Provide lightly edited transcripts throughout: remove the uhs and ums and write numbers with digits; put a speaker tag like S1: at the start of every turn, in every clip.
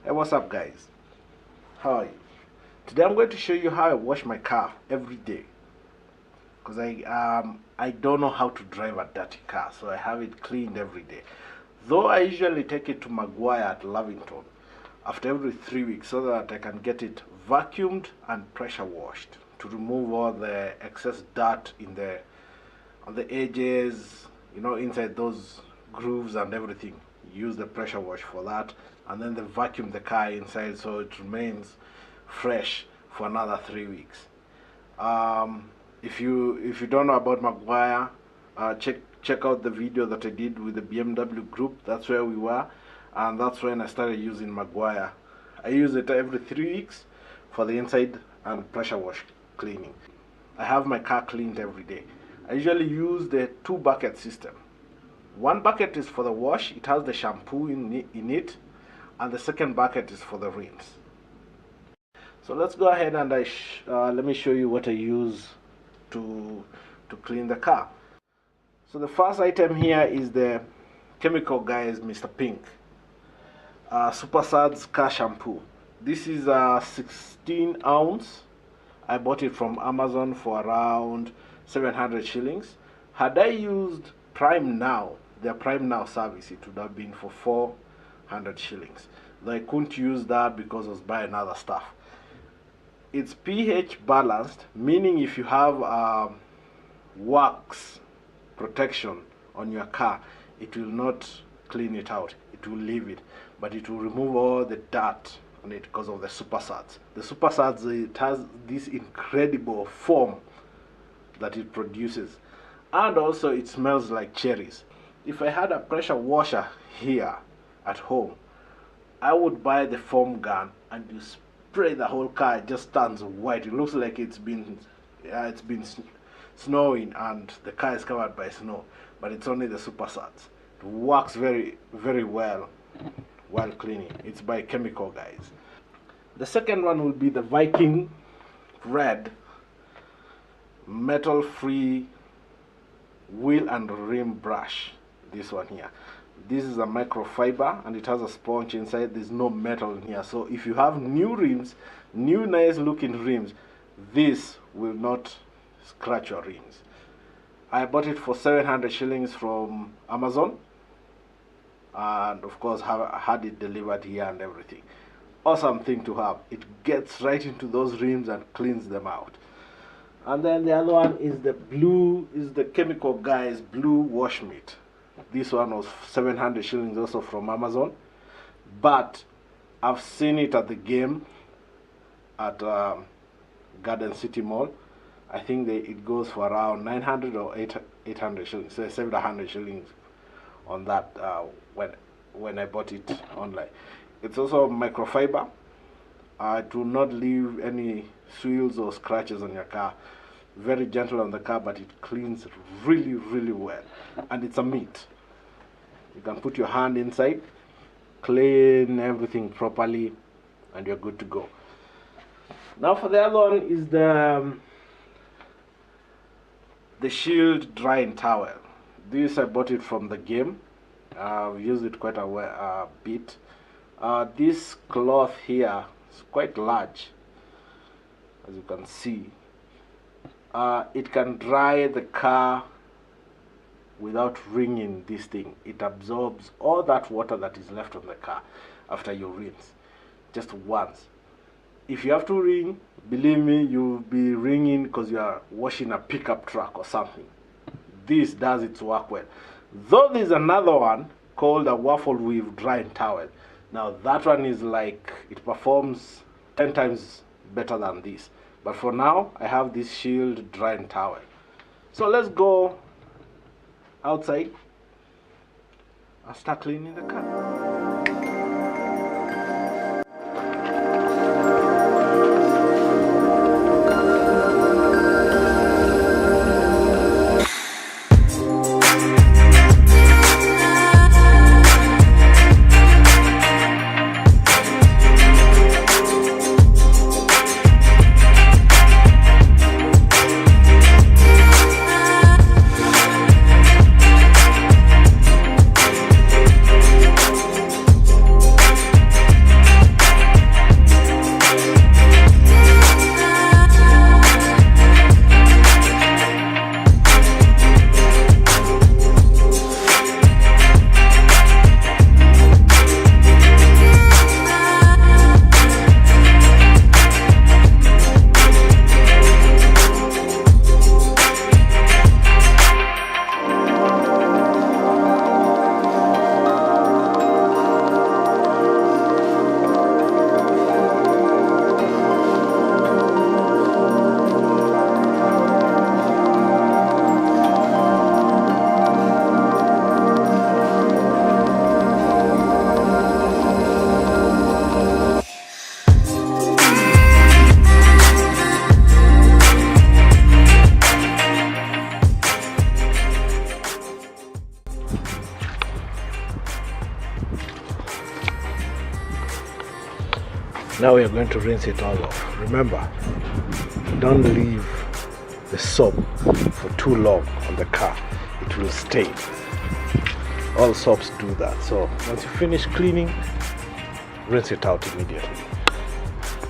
S1: Hey, what's up, guys? How are you? Today I'm going to show you how I wash my car every day, because I don't know how to drive a dirty car, so I have it cleaned every day. Though I usually take it to Maguire at Lavington after every 3 weeks so that I can get it vacuumed and pressure washed to remove all the excess dirt on the edges, inside those grooves and everything. Use the pressure wash for that, and then they vacuum the car inside so it remains fresh for another 3 weeks. If you don't know about Maguire, check out the video that I did with the BMW group. That's where we were, and that's when I started using Maguire. I use it every 3 weeks for the inside and pressure wash cleaning. I have my car cleaned every day. I usually use the 2-bucket system. One bucket is for the wash, it has the shampoo in it, and the second bucket is for the rinse. So let's go ahead and let me show you what I use to clean the car. So the first item here is the Chemical Guys Mr. Pink Super Suds car shampoo. This is a 16 ounce. I bought it from Amazon for around 700 shillings. Had I used Prime Now, their Prime Now service, it would have been for 400 shillings. Though I couldn't use that because I was buying other stuff. It's pH balanced, meaning if you have wax protection on your car, it will not clean it out, it will leave it, but it will remove all the dirt on it because of the Super Suds. The Super Suds, it has this incredible foam that it produces, and also it smells like cherries. If I had a pressure washer here at home, I would buy the foam gun and you spray the whole car. It just turns white. It looks like it's been snowing and the car is covered by snow, but it's only the Super Suds. It works very, very well while cleaning. It's by Chemical Guys. The second one will be the Viking Red metal-free wheel and rim brush. This one here. This is a microfiber and it has a sponge inside. There's no metal in here, so if you have new rims, new nice looking rims, this will not scratch your rims. I bought it for 700 shillings from Amazon, and of course had it delivered here and everything. Awesome thing to have. It gets right into those rims and cleans them out. And then the other one is the Chemical Guys blue wash mitt. This one was 700 shillings also from Amazon, but I've seen it at the game at Garden City Mall. I think it goes for around 900 or 800 shillings. So I saved 100 shillings on that when I bought it online. It's also microfiber. It will not leave any swirls or scratches on your car. Very gentle on the car, but it cleans really, really well. And it's a mitt. You can put your hand inside, clean everything properly, and you're good to go. Now for the other one is the Shield drying towel. This I bought it from the game. I've used it quite a bit. This cloth here is quite large, as you can see. It can dry the car without wringing this thing. It absorbs all that water that is left on the car after you rinse, just once. If you have to wring, believe me, you'll be wringing because you are washing a pickup truck or something. This does its work well. Though there's another one called a waffle weave drying towel. Now that one is like, it performs 10 times better than this. But for now, I have this Shield drying towel. So let's go outside and start cleaning the car. Now we are going to rinse it all off. Remember, don't leave the soap for too long on the car. It will stain. All soaps do that. So once you finish cleaning, rinse it out immediately.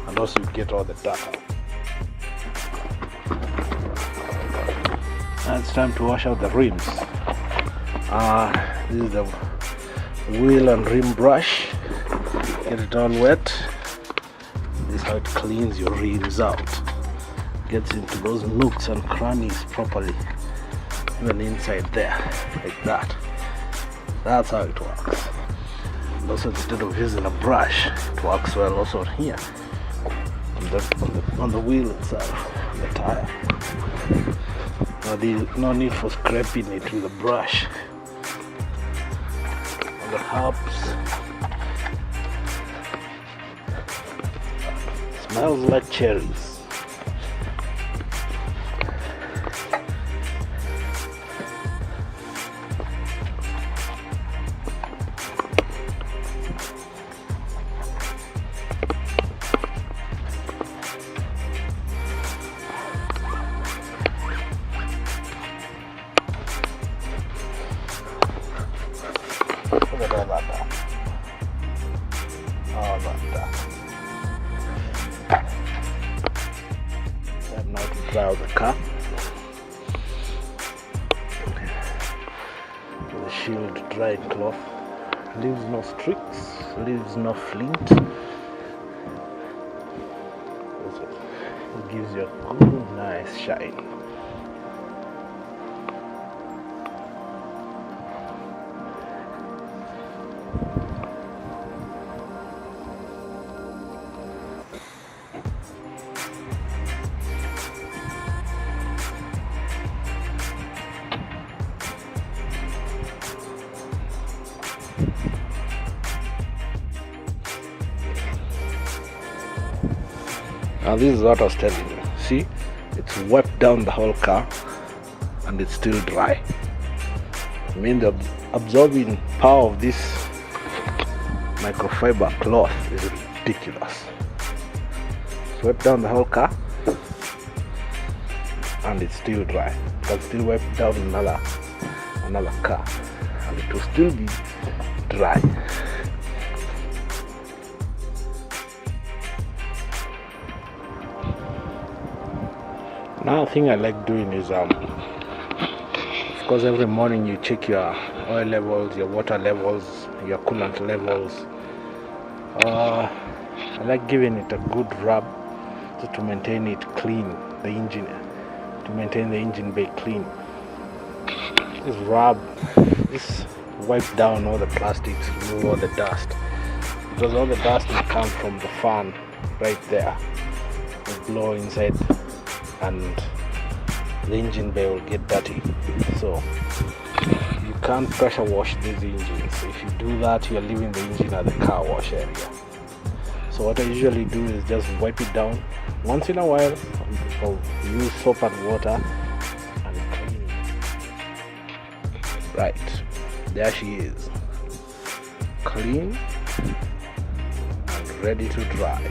S1: And also you get all the dirt out. Now it's time to wash out the rims. This is the wheel and rim brush. Get it all wet. This is how it cleans your rims out. Gets into those nooks and crannies properly. Even inside there, like that. That's how it works. And also, instead of using a brush, it works well also here on the wheel itself, on the tire. No need for scraping it with a brush. On the hubs, smells like cherries. Look at all that. All that. And now to dry out the car. The shield dry cloth. Leaves no streaks, leaves no flint. It gives you a good, nice shine. Now this is what I was telling you. See, it's wiped down the whole car and it's still dry. I mean, the absorbing power of this microfiber cloth is ridiculous. It's wiped down the whole car and it's still dry. You can still wipe down another car and it will still be dry. Another thing I like doing is, of course, every morning you check your oil levels, your water levels, your coolant levels. I like giving it a good rub to maintain it clean, the engine, to maintain the engine bay clean. This rub, this wipe down all the plastics, remove all the dust, because all the dust will come from the fan right there. It will blow inside and the engine bay will get dirty. So you can't pressure wash these engines. If you do that, you're leaving the engine at the car wash area. So what I usually do is just wipe it down once in a while. I'll use soap and water and clean it. Right, there she is, clean and ready to dry.